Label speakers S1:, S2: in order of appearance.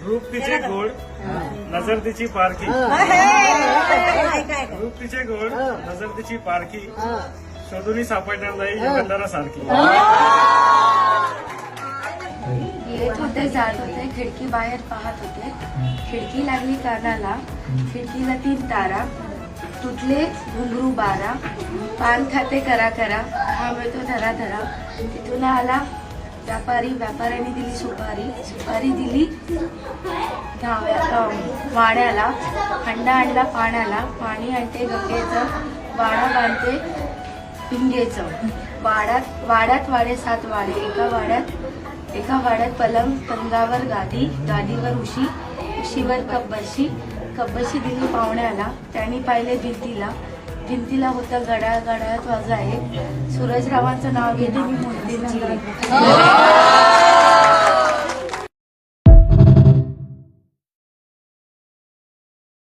S1: रूप तिचे गोड नजर तिची पारखी, रूप तिचे गोड नजर तिची पारखी, शोधूनही सापडणार नाही युगंधरासारखी.
S2: येत होते जात होते खिडकी बाहेर पाहत होते, खिडकी लागली कानाला, खिडकीला 3 तारा, तुटले घुंगरू 12, पान खाते करा करा, घाम येतो धरा धरा. तिथून आला व्यापारी, व्यापाऱ्याने दिली सुपारी, सुपारी दिली वाड्याला, हंडा आणला पाण्याला, पाणी आणते गंगेचं, वाडा बांधते पिंगेचं. वाड्यात वाडे 7 वाडे, एका वाड्यात पलंग, पलंगावर गादी, गादीवर उशी, उशीवर कब्बशी, कब्बशी दिली पाहुण्याला, त्यांनी पाहिले भिंतीला, भिंतीला होतं घड्याळ, घड्याळात वाजला एक, सूरजरावांचं नाव घेते मी मोठींची.